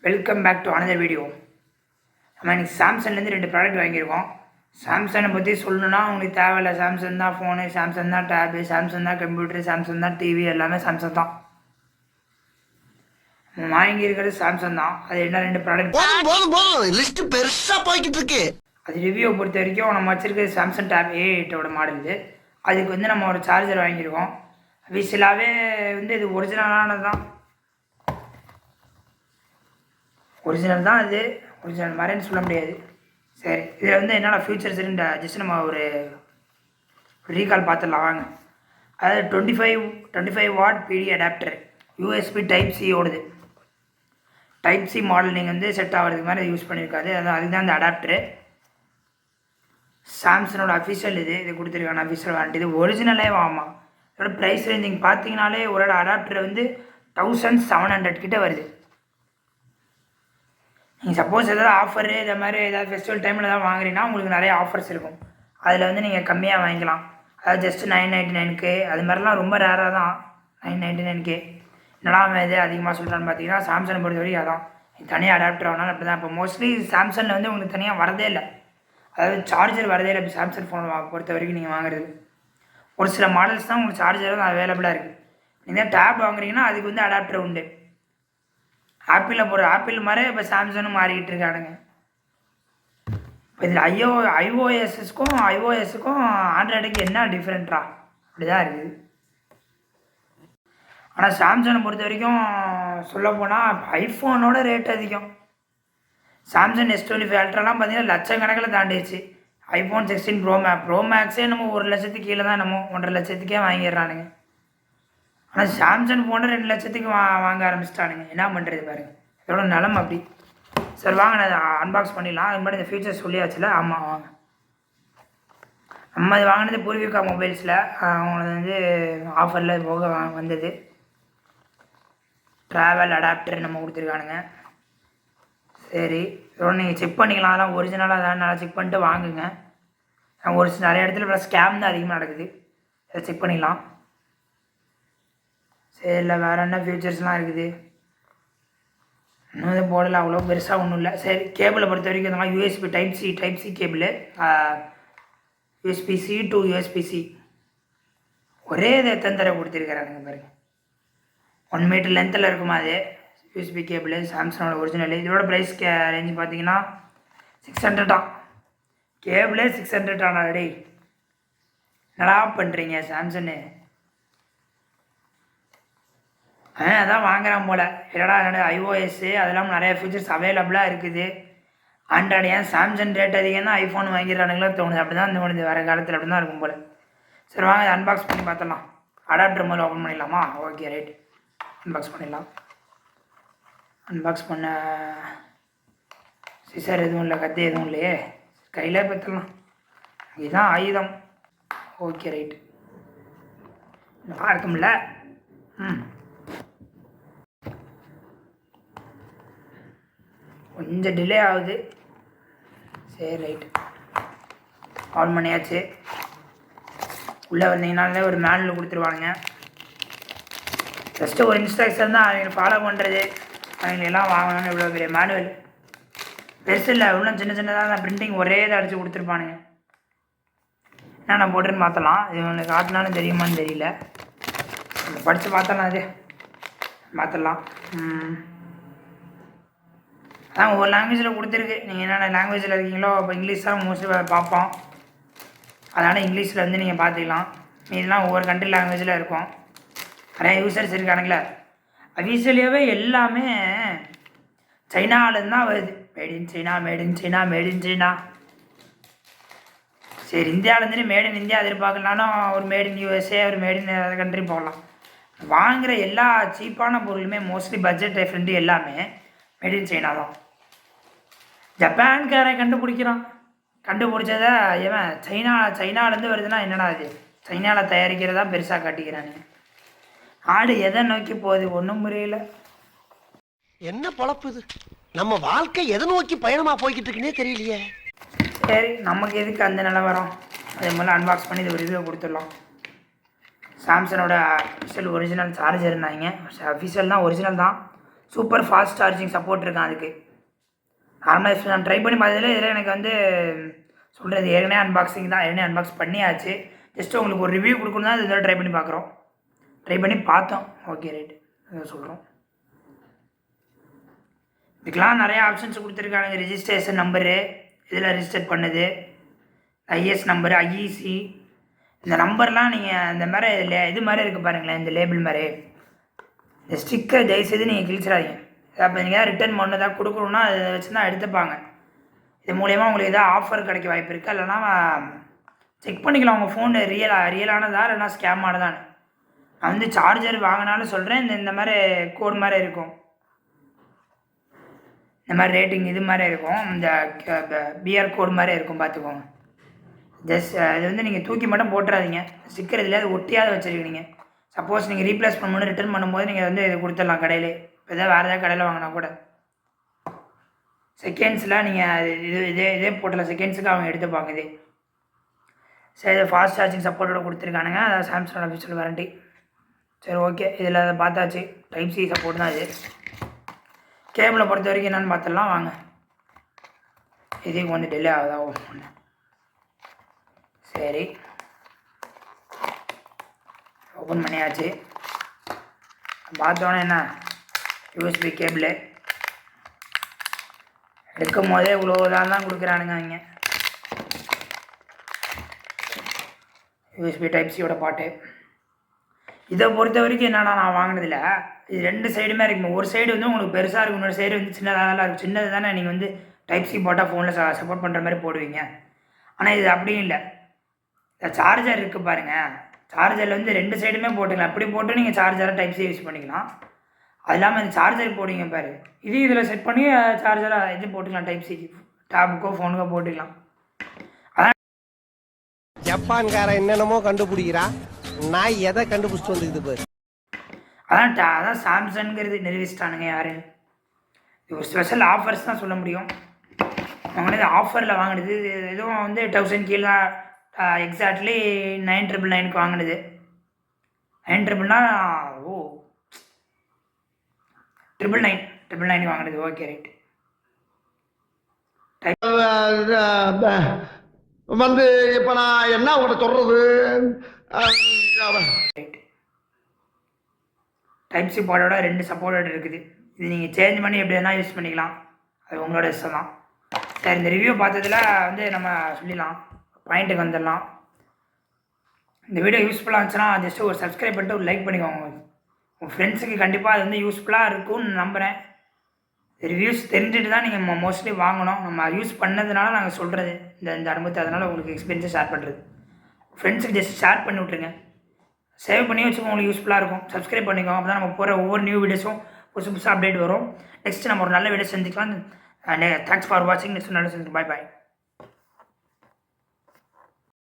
Welcome back to another video. நம்ம இன்றைக்கி சாம்சங்லேருந்து 2 product வாங்கியிருக்கோம். சாம்சங்கை பற்றி சொல்லணுன்னா உங்களுக்கு தேவையில்லை. சாம்சங் தான் ஃபோனு, சாம்சங் தான் டேபு, சாம்சங் தான் கம்ப்யூட்டரு, சாம்சங் தான் டிவி, எல்லாமே சாம்சங் தான். நம்ம வாங்கியிருக்கிறது சாம்சங் தான். அது என்ன 2 ப்ராடக்ட் லிஸ்ட் பெருசாக போய்கிட்டு இருக்கு. அது ரிவ்யூவை பொறுத்த வரைக்கும் நம்ம வச்சுருக்கிறது சாம்சங் டேப் A8 மாடல். அதுக்கு நம்ம ஒரு சார்ஜர் வாங்கியிருக்கோம். அஃபிஷியலாகவே இது ஒரிஜினலானது தான். ஒரிஜினல் தான். அது ஒரிஜினல் மாதிரின்னு சொல்ல முடியாது. சரி, இதில் என்னென்ன ஃபியூச்சர்ஸ் ஜஸ்ட் நம்ம ஒரு ரீகால் பார்த்துடலாம் வாங்க. அதாவது 25 வாட் பிடி அடாப்டர், யூஎஸ்பி டைப் சி ஓடுது. டைப் சி மாடல் நீங்கள் செட் ஆகிறதுக்கு மாதிரி யூஸ் பண்ணியிருக்காது. அதுதான் இந்த அடாப்டரு. சாம்சங்கோட அஃபிஷியல் இது கொடுத்துருக்காங்க. Official warranty. இது ஒரிஜினலே வாங்கலாம். இதோட ப்ரைஸ் ரேஞ்சிங் பார்த்தீங்கனாலே ஒரு அடாப்டர் 1700 கிட்டே வருது. நீங்கள் சப்போஸ் ஏதாவது ஆஃபரு இதை மாதிரி ஏதாவது ஃபெஸ்டிவல் டைமில் ஏதாவது வாங்குறீங்கன்னா உங்களுக்கு நிறைய ஆஃபர்ஸ் இருக்கும். அதில் நீங்கள் கம்மியாக வாங்கிக்கலாம். அதாவது ஜஸ்ட் 999 அது மாதிரிலாம் ரொம்ப ரேராக தான். 999 என்னடா இது அதிகமாக சொல்கிறான்னு பார்த்தீங்கன்னா, சாம்சங் பொறுத்த வரைக்கும் அதான். தனியாக அடாப்டர் ஆனாலும் அப்படி தான். இப்போ மோஸ்ட்லி சாம்சங்கில் உங்களுக்கு தனியாக வரதே இல்லை. அதாவது சார்ஜர் வரதே இல்லை. இப்போ சாம்சங் ஃபோன் பொறுத்த வரைக்கும் நீங்கள் வாங்குறது ஒரு சில மாடல்ஸ் தான் உங்களுக்கு சார்ஜரும் அவைலபிளாக இருக்குது. நீங்கள் டேப் வாங்குறீங்கன்னா அதுக்கு அடாப்டர் உண்டு. ஆப்பிள் மாதிரி இப்போ சாம்சங்கும் மாறிக்கிட்டு இருக்கானுங்க. இப்போ இதில் ஐஓஎஸ்க்கும் ஆண்ட்ராய்டுக்கு என்ன டிஃப்ரெண்ட்டா அப்படி தான் இருக்குது. ஆனால் சாம்சங்கை பொறுத்த வரைக்கும் சொல்லப்போனால் ஐஃபோனோட ரேட் அதிகம். சாம்சங் S25 அல்ட்ராலாம் பார்த்தீங்கன்னா லட்சக்கணக்கில் தாண்டிடுச்சு. ஐஃபோன் 16 ப்ரோ மேக்ஸே நம்ம 1 லட்சத்துக்கு கீழே தான் 1.5 லட்சத்துக்கே வாங்கிடுறானுங்க. ஆனால் சாம்சங் ஃபோனை 2 லட்சத்துக்கு வாங்க ஆரம்பிச்சிட்டானுங்க. என்ன பண்ணுறது பாருங்கள், இதோட நிலம் அப்படி. சரி வாங்க, நான் அன்பாக்ஸ் பண்ணிடலாம். அது மாதிரி இந்த ஃபீச்சர்ஸ் சொல்லியாச்சுல. ஆமாம் வாங்க. நம்ம இது வாங்கினது பூர்விகா மொபைல்ஸில். அவங்களுக்கு ஆஃபரில் போக வந்தது. ட்ராவல் அடாப்டர் நம்ம கொடுத்துருக்கானுங்க. சரி, இதோட நீங்கள் செக் பண்ணிக்கலாம். அதெல்லாம் ஒரிஜினலாக தான் நல்லா செக் பண்ணிட்டு வாங்குங்க. நிறைய இடத்துல இப்போ ஸ்கேம் தான் அதிகமாக நடக்குது. அதை செக் பண்ணிடலாம். சரி, இல்லை வேறு என்ன ஃபியூச்சர்ஸ்லாம் இருக்குது இன்னும் இது போடலை. அவ்வளோ பெருசாக ஒன்றும் இல்லை. சரி, கேபிளை பொறுத்த வரைக்கும் இந்த மாதிரி USB type C cable, USB-C to USB-C ஒரே இது எத்தனை தடவை கொடுத்துருக்காங்க பாருங்கள். 1 மீட்டர் லென்த்தில் இருக்குமா அது யூஎஸ்பி கேபிள். சாம்சங்கோட ஒரிஜினல். இதோட ப்ரைஸ் ரேஞ்சு பார்த்தீங்கன்னா 600 தான். கேபிளே 600 ஆனா டே என்னடா பண்ணுறீங்க சாம்சங்கு? அதான் வாங்குறான் போல். என்னடா ஐஓஎஸ்ஸு அதெல்லாம் நிறைய ஃபீச்சர்ஸ் அவைலபிளாக இருக்குது. ஆண்ட்ராய்டு ஏன் சாம்சங் ரேட் அதிகம் தான் ஐஃபோன் வாங்கிடுறானுங்களோ தோணுது. அப்படி தான் தோணுது. வேறு காலத்தில் அப்படி தான் இருக்கும் போல். சரி வாங்க, இதை அன்பாக்ஸ் பண்ணி பார்த்துடலாம். அடாப்டர் முதல்ல ஓப்பன் பண்ணிடலாமா? ஓகே ரைட், அன்பாக்ஸ் பண்ணிடலாம். அன்பாக்ஸ் பண்ண சிசர் எதுவும் இல்லை, கத்தி எதுவும் இல்லையே, கையிலே பார்த்துடலாம். இதுதான் ஆயுதம். ஓகே ரைட், நல்லா இருக்கும்ல. கொஞ்சம் டிலே ஆகுது. சரி ரைட், ஆன் பண்ணியாச்சு. உள்ளே வந்தீங்கனாலே ஒரு மேனுவல் கொடுத்துருவானுங்க. ஜஸ்ட்டு ஒரு இன்ஸ்ட்ரக்ஷன் தான் அவங்க ஃபாலோ பண்ணுறது. அவங்களெல்லாம் வாங்கணும்னு இவ்வளோ பெரிய மேனுவல் பெருசு இல்லை. இன்னும் சின்னதாக தான் பிரிண்டிங் ஒரே இதை அடித்து கொடுத்துருப்பானுங்க. என்ன நான் போட்டுன்னு மாற்றலாம். இது உங்களுக்கு காட்டினாலும் தெரியுமான்னு தெரியல. படித்து பார்த்தலாம். அது மாற்றலாம். அதான் ஒவ்வொரு லாங்குவேஜில் கொடுத்துருக்கு. நீங்கள் என்னென்ன லாங்குவேஜில் இருக்கீங்களோ இப்போ இங்கிலீஷ் தான் மோஸ்ட்லி பார்ப்போம். அதனால் இங்கிலீஷில் நீங்கள் பார்த்துக்கலாம். இதெல்லாம் ஒவ்வொரு கண்ட்ரி லாங்குவேஜில் இருக்கும். நிறைய யூசர்ஸ் இருக்கானுங்களே. அஃபிஷியலியாகவே எல்லாமே சைனாவிலேருந்து தான் வருது. Made in China. சரி, இந்தியாவிலேருந்து மேட் இன் இந்தியா எதிர்பார்க்கலாலும் ஒரு மேட் இன் USA, ஒரு மேட் இன் அதர் கண்ட்ரி போகலாம். வாங்குகிற எல்லா சீப்பான பொருளுமே மோஸ்ட்லி பட்ஜெட் ஃப்ரெண்டு எல்லாமே மேட் இன் சைனா தான். ஜப்பான்காரன் கண்டுபிடிச்சதை ஏன் சைனாலேருந்து வருதுன்னா என்னடா அது? சைனாவில் தயாரிக்கிறதா பெருசாக காட்டிக்கிறானே. ஆடு எதை நோக்கி போகுது ஒன்றும் புரியல. என்ன பொழப்பு இது? நம்ம வாழ்க்கை எதை நோக்கி பயணமாக போய்கிட்டு இருக்குன்னே தெரியலையே. சரி, நமக்கு எதுக்கு அந்த நிலவரம்? அதே மாதிரி அன்பாக்ஸ் பண்ணி இது ஒரு ரிவ்யூ கொடுத்துடலாம். சாம்சங்கோட அஃபிஷியல் ஒரிஜினல் சார்ஜர் இருந்தாங்க. அஃபிஷியல் தான், ஒரிஜினல் தான். சூப்பர் ஃபாஸ்ட் சார்ஜிங் சப்போர்ட் இருக்கான் அதுக்கு. நார்மலாக நான் ட்ரை பண்ணி பார்த்ததில் இதில் எனக்கு வந்து சொல்கிறது ஏற்கனவே அன்பாக்சிங் தான், ஏற்கனவே அன்பாக்ஸ் பண்ணியாச்சு. ஜஸ்ட்டு உங்களுக்கு ஒரு ரிவ்யூ கொடுக்கணும் தான் இதில் ட்ரை பண்ணி பார்க்குறோம். ட்ரை பண்ணி பார்த்தோம். ஓகே ரைட் சொல்கிறோம். இதுக்கெலாம் நிறையா ஆப்ஷன்ஸ் கொடுத்துருக்காங்க. ரிஜிஸ்ட்ரேஷன் நம்பரு, இதில் ரிஜிஸ்டர் பண்ணுது, ஐஎஸ் நம்பரு, ஐஇசி, இந்த நம்பர்லாம் நீங்கள் இந்த மாதிரி இது மாதிரி இருக்குது பாருங்களேன், இந்த லேபிள் மாதிரி. இந்த ஸ்டிக்கர் தயவுசெய்து நீங்கள் கிழிச்சிடாதீங்க. அப்போ நீங்கள் ரிட்டர்ன் பண்ண தான் கொடுக்கணுன்னா அதை வச்சு தான் எடுத்துப்பாங்க. இது மூலயமா உங்களுக்கு எதாவது ஆஃபர் கிடைக்க வாய்ப்பு இருக்குது. இல்லைனா செக் பண்ணிக்கலாம் உங்கள் ஃபோன் ரியலானதா இல்லைனா ஸ்கேம் ஆனதான்னு. நான் வந்து சார்ஜர் வாங்கினாலும் சொல்கிறேன், இந்த மாதிரி கோட் மாதிரி இருக்கும், இந்த மாதிரி ரேட்டிங் இது மாதிரி இருக்கும், இந்த பிஆர் கோட் மாதிரி இருக்கும், பார்த்துக்கோங்க. ஜஸ்ட் இது வந்து நீங்கள் தூக்கி மட்டும் போட்டுறாதீங்க. ஸ்டிக்கர் இதில் அது ஒட்டியாவது வச்சுருக்கீங்க. சப்போஸ் நீங்கள் ரீப்ளேஸ் பண்ணும்போது ரிட்டர்ன் பண்ணும்போது நீங்கள் வந்து இது கொடுத்துடலாம் கடையிலே. இப்போ எதாவது வேறு ஏதாவது கடையில் வாங்கினா கூட செகண்ட்ஸில் நீங்கள் இதே போட்டலாம், செகண்ட்ஸுக்கு அவங்க எடுத்துப்பாங்க. இதே சரி, இது ஃபாஸ்ட் சார்ஜிங் சப்போர்ட்டோட கொடுத்துருக்கானுங்க. அதாவது சாம்சங் அஃபிஷியல் வாரண்டி. சரி ஓகே, இதில் அதை பார்த்தாச்சு. டைப் சி சப்போர்ட் தான் இது. கேபிளை பொறுத்த வரைக்கும் என்னென்னு பார்த்துடலாம் வாங்க. இதுக்கு வந்து டிலே ஆகுதா? ஒன்று சரி, ஓப்பன் பண்ணியாச்சு. பார்த்தோன்னே என்ன யூஎஸ்பி கேபிள் எடுக்கும் போதே இவ்வளோ தான் கொடுக்குறானுங்க அவங்க. யூஎஸ்பி டைப் சியோட பாட்டு. இதை பொறுத்த வரைக்கும் என்னென்னா நான் வாங்கினதில்ல, இது ரெண்டு சைடுமே இருக்கும். ஒரு சைடு வந்து உங்களுக்கு பெருசாக இருக்கும், இன்னொரு சைடு வந்து சின்னதாக இருக்கும். சின்னது தானே நீங்கள் வந்து டைப் சி போட்டால் ஃபோனில் சப்போர்ட் பண்ணுற மாதிரி போடுவீங்க. ஆனால் இது அப்படியும் இல்லை. இந்த சார்ஜர் இருக்குது பாருங்கள், சார்ஜரில் வந்து ரெண்டு சைடுமே போட்டுக்கலாம். அப்படி போட்டு நீங்கள் சார்ஜரை டைப் சி யூஸ் பண்ணிக்கலாம். அது இல்லாமல் இந்த சார்ஜர் போடுவீங்க பாரு, இதில் செட் பண்ணி சார்ஜராக இது போட்டுக்கலாம். டைப் சி டேபுக்கோ ஃபோனுக்கோ போட்டுக்கலாம். அதான் ஜப்பான்காரன் என்னென்னமோ கண்டுபிடிக்கிறா, நான் எதை கண்டுபிடிச்சிட்டு வந்துக்குது பாரு. அதான் சாம்சங்கிறது நிரூபிச்சிட்டானுங்க யாரு. இது ஒரு ஸ்பெஷல் ஆஃபர்ஸ் தான் சொல்ல முடியும். வாங்கினது ஆஃபரில் வாங்கினது. இதுவும் வந்து 1000 கீழே தான். எக்ஸாக்ட்லி 9999க்கு வாங்கினது. 9999னா ஓ 999 வாங்கினது. Okay right. வந்து இப்போ நான் என்ன உங்கள்கிட்ட சொல்றது? ரைட், டைப் சி போர்டோட 2 சப்போர்ட்டட் இருக்குது. இது நீங்கள் சேஞ்ச் பண்ணி எப்படி வேணால் யூஸ் பண்ணிக்கலாம், அது உங்களோட இஷ்டம் தான். சரி, இந்த ரிவ்யூ பார்த்ததில் வந்து நம்ம சொல்லிடலாம், பாயிண்ட்டுக்கு வந்துடலாம். இந்த வீடியோ யூஸ்ஃபுல்லாக இருந்துச்சுன்னா ஜஸ்ட்டு ஒரு சப்ஸ்கிரைப் பண்ணிட்டு ஒரு லைக் பண்ணிக்கோங்க. உங்கள் ஃப்ரெண்ட்ஸுக்கு கண்டிப்பாக அது வந்து யூஸ்ஃபுல்லாக இருக்கும்னு நம்புகிறேன். ரிவ்யூஸ் தெரிஞ்சுட்டு தான் நீங்கள் மோஸ்ட்லி வாங்கணும். நம்ம யூஸ் பண்ணதுனால நாங்கள் சொல்கிறது இந்த அனுபவத்தை, அதனால் உங்களுக்கு எக்ஸ்பீரியன்ஸை ஷேர் பண்ணுறது. ஃப்ரெண்ட்ஸுக்கு ஜஸ்ட் ஷேர் பண்ணி விட்ருங்க. சேவ் பண்ணி வச்சுக்கோங்க, உங்களுக்கு யூஸ்ஃபுல்லாக இருக்கும். சப்ஸ்கிரைப் பண்ணிக்கோங்க, அப்போ தான் நம்ம போகிற ஒவ்வொரு நியூ வீடியோஸும் புதுசு புதுசாக அப்டேட் வரும். நெக்ஸ்ட்டு நம்ம ஒரு நல்ல வீடியோ செஞ்சுக்கலாம். தேங்க்ஸ் ஃபார் வாட்சிங். நெக்ஸ்ட் நல்ல செஞ்சு பாய்.